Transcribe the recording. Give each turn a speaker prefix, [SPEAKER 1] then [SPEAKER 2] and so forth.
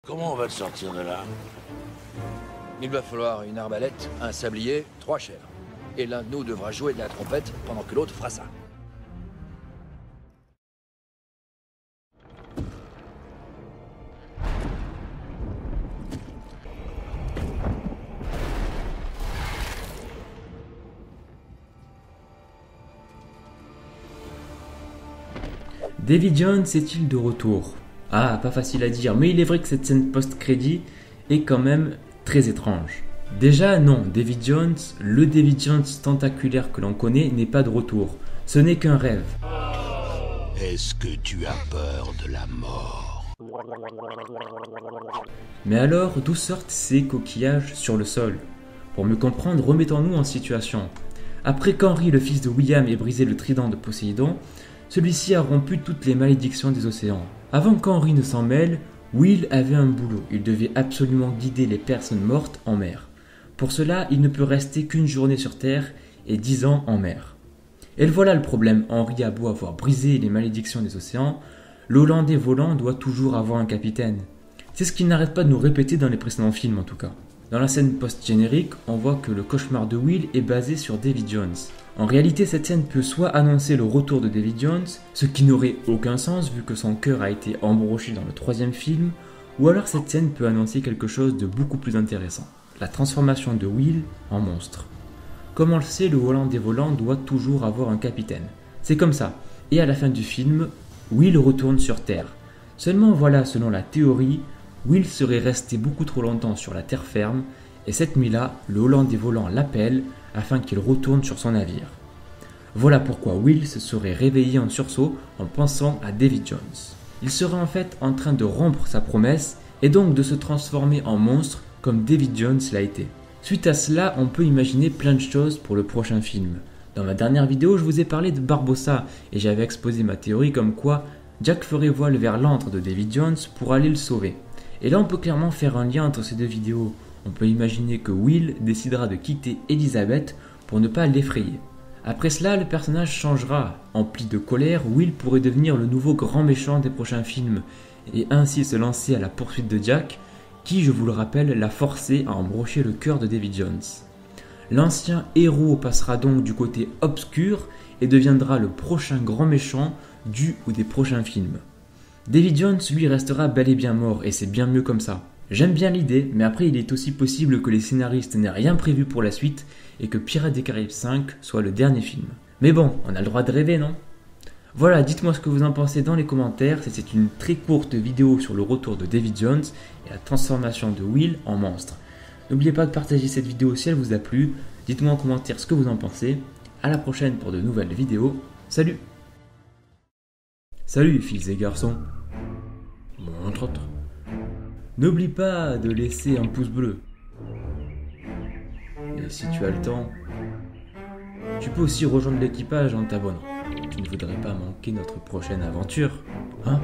[SPEAKER 1] Comment on va te sortir de là?
[SPEAKER 2] Il va falloir une arbalète, un sablier, 3 chèvres. Et l'un de nous devra jouer de la trompette pendant que l'autre fera ça.
[SPEAKER 3] Davy Jones est-il de retour? Ah, pas facile à dire, mais il est vrai que cette scène post-crédit est quand même très étrange. Déjà, non, Davy Jones, le Davy Jones tentaculaire que l'on connaît, n'est pas de retour. Ce n'est qu'un rêve.
[SPEAKER 1] Est-ce que tu as peur de la mort?
[SPEAKER 3] Mais alors, d'où sortent ces coquillages sur le sol? Pour mieux comprendre, remettons-nous en situation. Après qu'Henry, le fils de William, ait brisé le trident de Poséidon, celui-ci a rompu toutes les malédictions des océans. Avant qu'Henry ne s'en mêle, Will avait un boulot. Il devait absolument guider les personnes mortes en mer. Pour cela, il ne peut rester qu'une journée sur Terre et 10 ans en mer. Et voilà le problème. Henry a beau avoir brisé les malédictions des océans, le Hollandais volant doit toujours avoir un capitaine. C'est ce qu'il n'arrête pas de nous répéter dans les précédents films en tout cas. Dans la scène post-générique, on voit que le cauchemar de Will est basé sur Davy Jones. En réalité, cette scène peut soit annoncer le retour de Davy Jones, ce qui n'aurait aucun sens vu que son cœur a été embroché dans le 3e film, ou alors cette scène peut annoncer quelque chose de beaucoup plus intéressant, la transformation de Will en monstre. Comme on le sait, le Hollandais volant doit toujours avoir un capitaine. C'est comme ça. Et à la fin du film, Will retourne sur Terre. Seulement voilà, selon la théorie, Will serait resté beaucoup trop longtemps sur la terre ferme, et cette nuit-là, le Hollandais volant l'appelle afin qu'il retourne sur son navire. Voilà pourquoi Will se serait réveillé en sursaut en pensant à Davy Jones. Il serait en fait en train de rompre sa promesse et donc de se transformer en monstre comme Davy Jones l'a été. Suite à cela, on peut imaginer plein de choses pour le prochain film. Dans ma dernière vidéo, je vous ai parlé de Barbossa et j'avais exposé ma théorie comme quoi Jack ferait voile vers l'antre de Davy Jones pour aller le sauver. Et là, on peut clairement faire un lien entre ces deux vidéos. On peut imaginer que Will décidera de quitter Elizabeth pour ne pas l'effrayer. Après cela, le personnage changera. Empli de colère, Will pourrait devenir le nouveau grand méchant des prochains films et ainsi se lancer à la poursuite de Jack, qui, je vous le rappelle, l'a forcé à embrocher le cœur de Davy Jones. L'ancien héros passera donc du côté obscur et deviendra le prochain grand méchant du ou des prochains films. Davy Jones, lui, restera bel et bien mort, et c'est bien mieux comme ça. J'aime bien l'idée, mais après il est aussi possible que les scénaristes n'aient rien prévu pour la suite, et que Pirates des Caraïbes 5 soit le dernier film. Mais bon, on a le droit de rêver, non? Voilà, dites-moi ce que vous en pensez dans les commentaires, c'est une très courte vidéo sur le retour de Davy Jones et la transformation de Will en monstre. N'oubliez pas de partager cette vidéo si elle vous a plu, dites-moi en commentaire ce que vous en pensez, à la prochaine pour de nouvelles vidéos, salut! Salut filles et garçons. Bon, entre autres. N'oublie pas de laisser un pouce bleu. Et si tu as le temps, tu peux aussi rejoindre l'équipage en t'abonnant. Tu ne voudrais pas manquer notre prochaine aventure, hein?